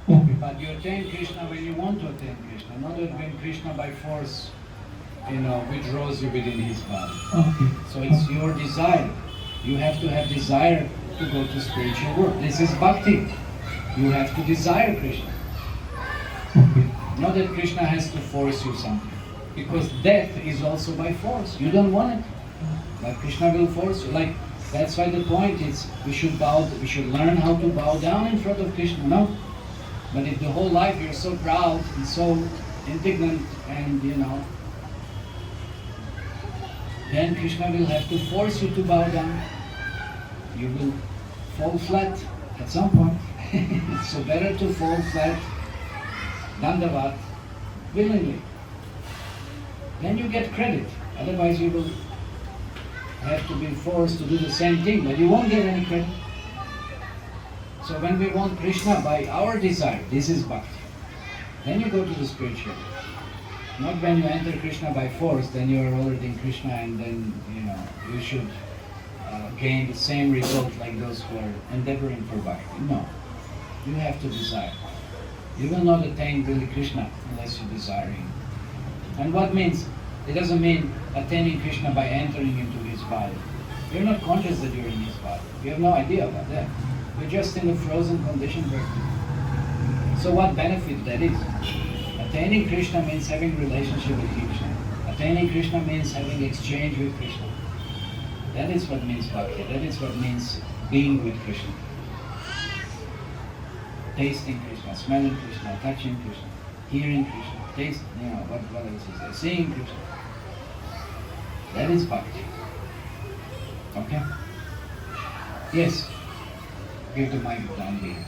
Okay. But you attain Krishna when you want to attain Krishna, not that when Krishna by force, withdraws you within his body. Okay. So it's your desire. You have to have desire to go to spiritual world. This is bhakti. You have to desire Krishna. Okay. Not that Krishna has to force you something. Because death is also by force. You don't want it. But Krishna will force you. Like, that's why the point is we should learn how to bow down in front of Krishna. No. But if the whole life you're so proud and so indignant and then Krishna will have to force you to bow down. You will fall flat at some point. So better to fall flat, dandavat, willingly. Then you get credit. Otherwise you will have to be forced to do the same thing, but you won't get any credit. So when we want Krishna by our desire, this is bhakti. Then you go to the spiritual. Not when you enter Krishna by force, then you are already in Krishna and then you should gain the same result like those who are endeavoring for bhakti. No. You have to desire. You will not attain really Krishna unless you desire him. And what means? It doesn't mean attaining Krishna by entering into his body. You're not conscious that you're in his body. You have no idea about that. You're just in a frozen condition practically. So what benefit that is? Attaining Krishna means having relationship with Krishna. Attaining Krishna means having exchange with Krishna. That is what means bhakti. That is what means being with Krishna. Tasting Krishna, smelling Krishna, touching Krishna, hearing Krishna, taste, what else is there? Seeing Krishna. That is bhakti. Okay? Yes. Give the mic down here.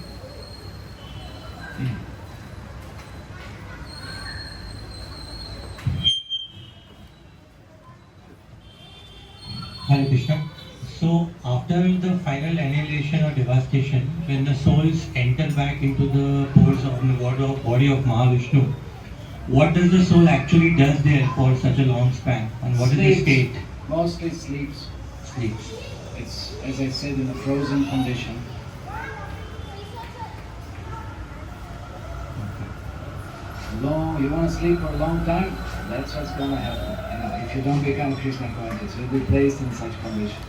Hare Krishna. So after the final annihilation or devastation, when the souls enter back into the pores of the body of Mahavishnu, what does the soul actually does there for such a long span? And what is the state? Mostly sleeps. Sleeps. It's, as I said, in a frozen condition. You want to sleep for a long time? That's what's going to happen. If you don't become Krishna conscious, you'll be placed in such condition.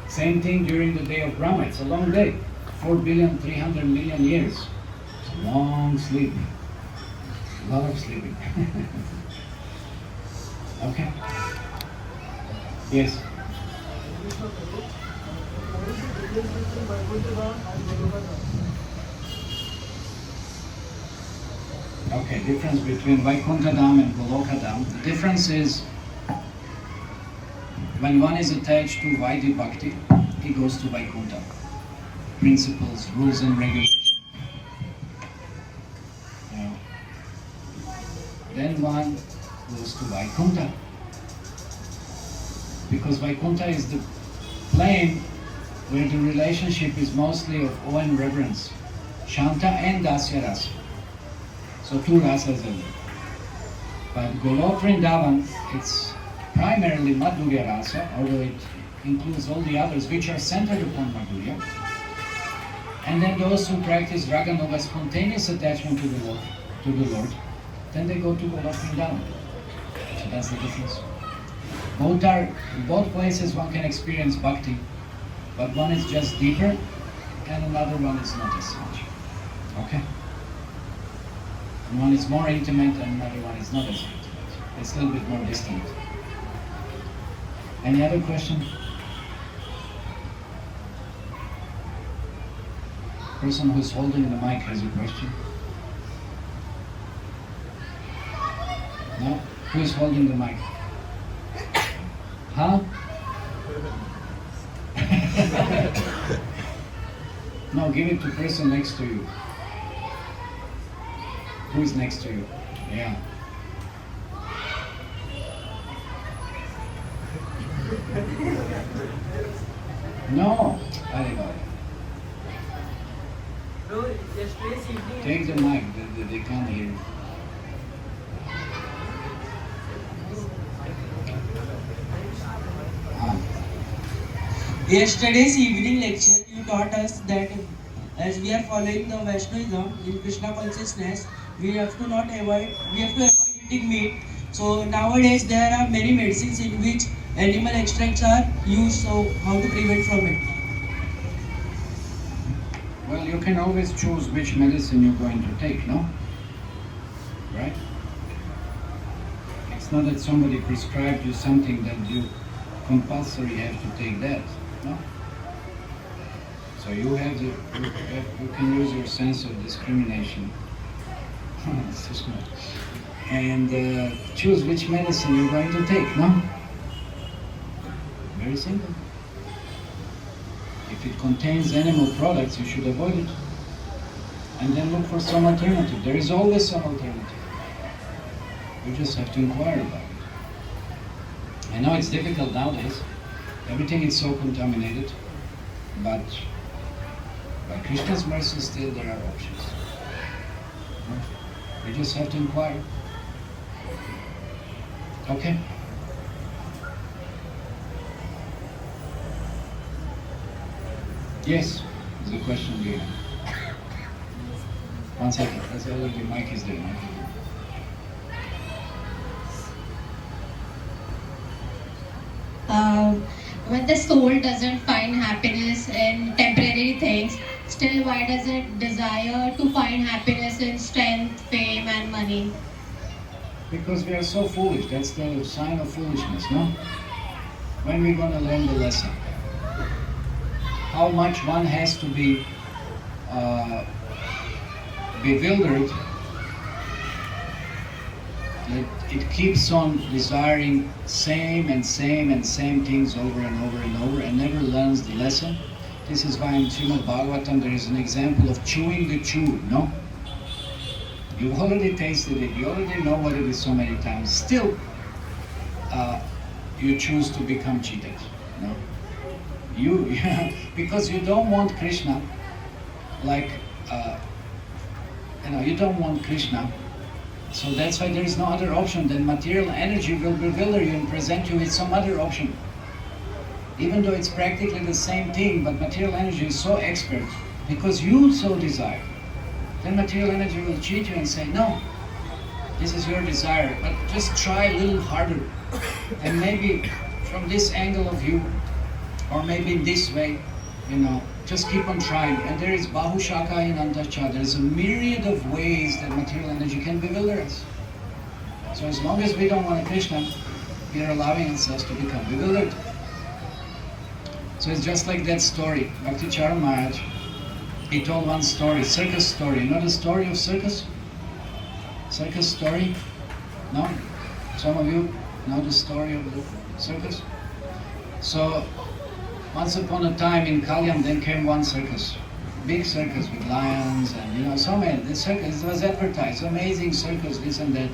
Same thing during the day of Brahma. It's a long day. 4,300,000,000 years. It's a long sleep. A lot of sleeping. Okay? Yes? Okay, difference between Vaikuntha Dham and Goloka Dham. The difference is when one is attached to Vaidhi Bhakti, he goes to Vaikuntha. Principles, rules and regulations. Then one goes to Vaikuntha. Because Vaikuntha is the plane where the relationship is mostly of awe and reverence. Shanta and Dasya Rasa. So two rasas are there. But Golok Vrindavan, it's primarily Madhurya Rasa, although it includes all the others which are centered upon Madhurya. And then those who practice Raganuga, spontaneous attachment to the Lord, then they go to Golok Vrindavan. So that's the difference. Both places one can experience bhakti, but one is just deeper and another one is not as much. Okay? And one is more intimate and another one is not as intimate. It's a little bit more distant. Any other question? Person who's holding the mic has a question. No? Who is holding the mic? Huh? No, give it to the person next to you. Who is next to you? Yeah. No. Bro, yesterday's evening. Take the mic, they can't hear you. Yesterday's evening lecture, you taught us that as we are following the Vaishnavism in Krishna consciousness, we have to avoid eating meat. So nowadays there are many medicines in which animal extracts are used. So how to prevent from it? Well, you can always choose which medicine you're going to take, no? Right? It's not that somebody prescribed you something that you compulsory have to take that, no? So you can use your sense of discrimination and choose which medicine you're going to take, no? Very simple. If it contains animal products, you should avoid it. And then look for some alternative. There is always some alternative. You just have to inquire about it. I know it's difficult nowadays. Everything is so contaminated. But by Krishna's mercy, still there are options. You just have to inquire. Okay? Yes, there's a question here. 1 second. That's all the mic is there. When the soul doesn't find happiness in temporary things, still why does it desire to find happiness in strength, fame and money? Because we are so foolish. That's the sign of foolishness, no? When we're going to learn the lesson? How much one has to be bewildered that it keeps on desiring same things over and over and over and never learns the lesson. This is why in Srimad Bhagavatam there is an example of chewing the chew, no? You've already tasted it, you already know what it is so many times. Still, you choose to become cheated, no? Because you don't want Krishna, like, you don't want Krishna. So that's why there is no other option. Then material energy will bewilder you and present you with some other option. Even though it's practically the same thing, but material energy is so expert, because you so desire. Then material energy will cheat you and say, no, this is your desire, but just try a little harder. And maybe from this angle of view, or maybe in this way, just keep on trying. And there is Bahushaka in Antacha. There is a myriad of ways that material energy can bewilder us. So as long as we don't want Krishna, we are allowing ourselves to become bewildered. So it's just like that story. Bhakti Charan Maharaj, he told one story, circus story. You know the story of circus? Circus story? No? Some of you know the story of the circus? So, once upon a time in Kalyan, then came one circus. Big circus with lions and so many. The circus, it was advertised, amazing circus, this and that.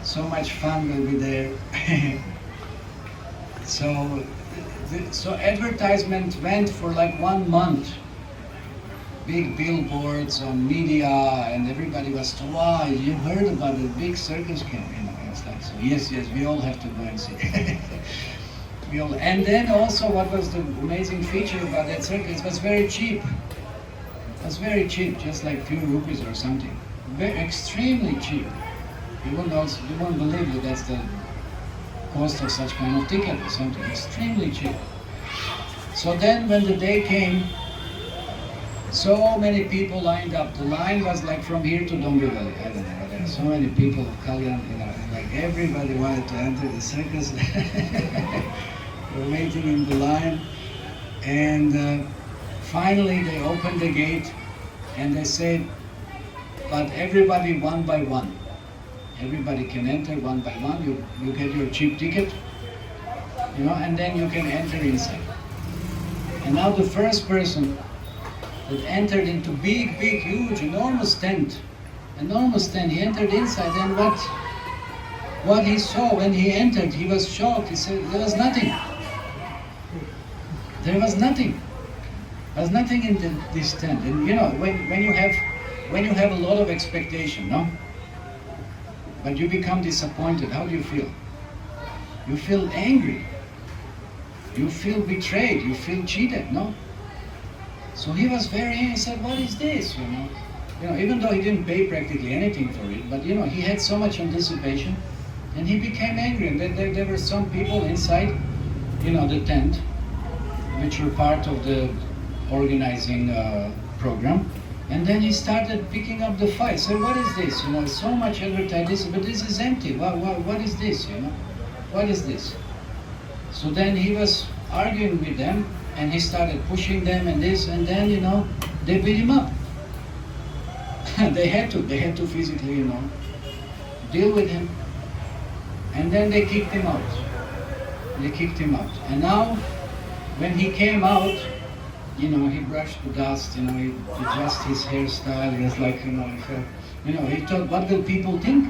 So much fun will be there. So advertisement went for like 1 month. big billboards on media, and everybody was told, wow, you heard about the big circus camp, it's like, so yes, we all have to go and see. And then also what was the amazing feature about that circus, it was very cheap. It was very cheap, just like few rupees or something. Extremely cheap. You won't believe that that's the cost of such kind of ticket or something. Extremely cheap. So then when the day came, so many people lined up. The line was like from here to Dombi Valley. I don't know. There are so many people of Kalyan, like everybody wanted to enter the circus. We're waiting in the line, and finally they opened the gate, and they said, but everybody one by one. Everybody can enter one by one. You get your cheap ticket, and then you can enter inside. And now the first person that entered into big, huge, enormous tent, he entered inside, and what he saw when he entered, he was shocked. He said, there was nothing. There was nothing. There was nothing in this tent. And when you have a lot of expectation, no? But you become disappointed, how do you feel? You feel angry. You feel betrayed. You feel cheated, no? So he was very angry. He said, what is this, even though he didn't pay practically anything for it, but he had so much anticipation, and he became angry. And then there were some people inside, the tent, which were part of the organizing program. And then he started picking up the fight. So what is this? So much advertising, but this is empty. What is this? What is this? So then he was arguing with them, and he started pushing them and this, and then they beat him up. They had to physically deal with him, and then they kicked him out. And now when he came out, he brushed the dust, he adjusted his hairstyle. He was like, he thought, what will people think?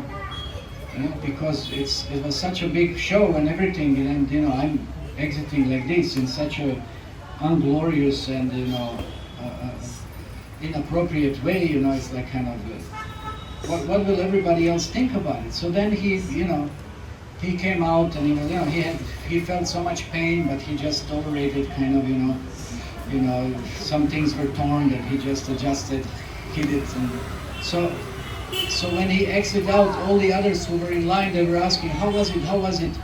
Because it was such a big show and everything, and I'm exiting like this in such a unglorious and inappropriate way. It's like kind of what will everybody else think about it? So then he came out, and he felt so much pain, but he just tolerated kind of some things were torn that he just adjusted, hid it, and so when he exited out, all the others who were in line, they were asking, how was it?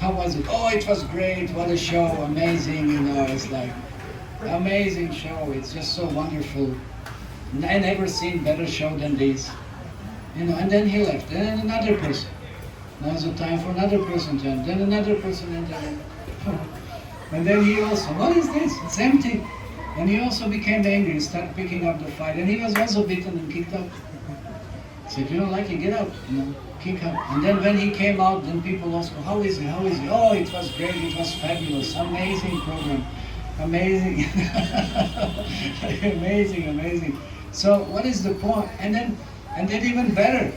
Oh, it was great, what a show, amazing, it's like, amazing show, it's just so wonderful. I never seen better show than this. And then he left, then another person. Now's the time for another person to enter, then another person entered. And then he also, what is this? It's empty. And he also became angry and started picking up the fight. And he was also beaten and kicked out. So if you don't like it, get out, kick out. And then when he came out, then people also, how is it? Oh, it was great, it was fabulous, amazing program, amazing, amazing. So what is the point? And then even better,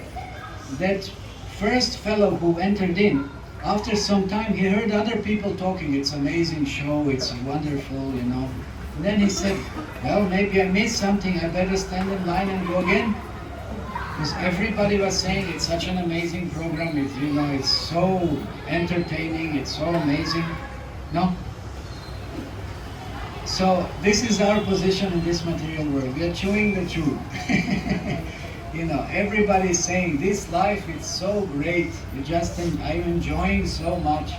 that first fellow who entered in, after some time he heard other people talking, it's amazing show, it's wonderful, And then he said, well, maybe I missed something, I better stand in line and go again. Because everybody was saying it's such an amazing program, it's so entertaining, it's so amazing. No? So this is our position in this material world. We are chewing the truth. Everybody's saying this life is so great. I'm enjoying so much.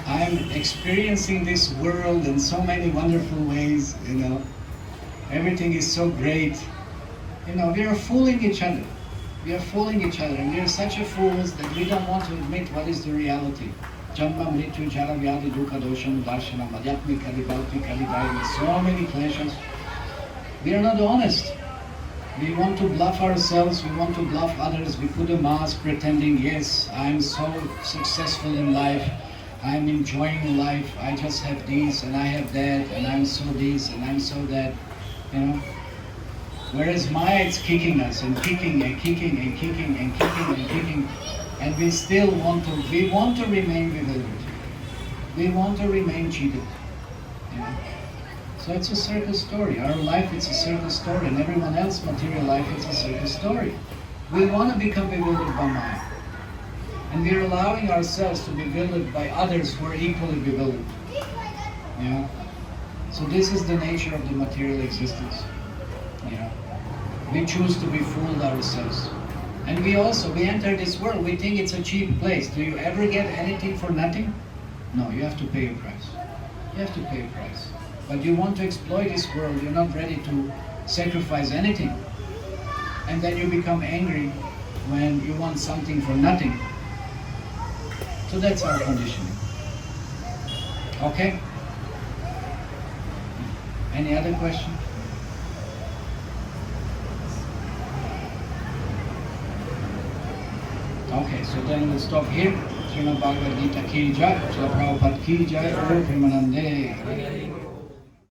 I'm experiencing this world in so many wonderful ways. Everything is so great. We are fooling each other. And we are such a fools that we don't want to admit what is the reality. Janma, Mrityu, Jara, Vyadi, Dukkha, Dosham, Darshanam, Adhyatmi, Kalibhauti, Kalidai, with so many pleasures. We are not honest. We want to bluff ourselves, we want to bluff others, we put a mask pretending, yes, I'm so successful in life, I'm enjoying life, I just have this and I have that, and I'm so this and I'm so that, Whereas Maya is kicking us and kicking and kicking and kicking and kicking and kicking, and we still want to remain bewildered. We want to remain cheated. So it's a circus story. Our life is a circus story, and everyone else's material life is a circus story. We want to become bewildered by mind. And we're allowing ourselves to be bewildered by others who are equally bewildered. Yeah? So this is the nature of the material existence. Yeah? We choose to be fooled ourselves. And we enter this world, we think it's a cheap place. Do you ever get anything for nothing? No, you have to pay a price. You have to pay a price. But you want to exploit this world, you're not ready to sacrifice anything. And then you become angry when you want something for nothing. So that's our conditioning. Okay? Any other question? Okay, so then we'll stop here. Srimad Bhagavad Gita ki jai, Srila Prabhupada ki jai, Guru Premanande.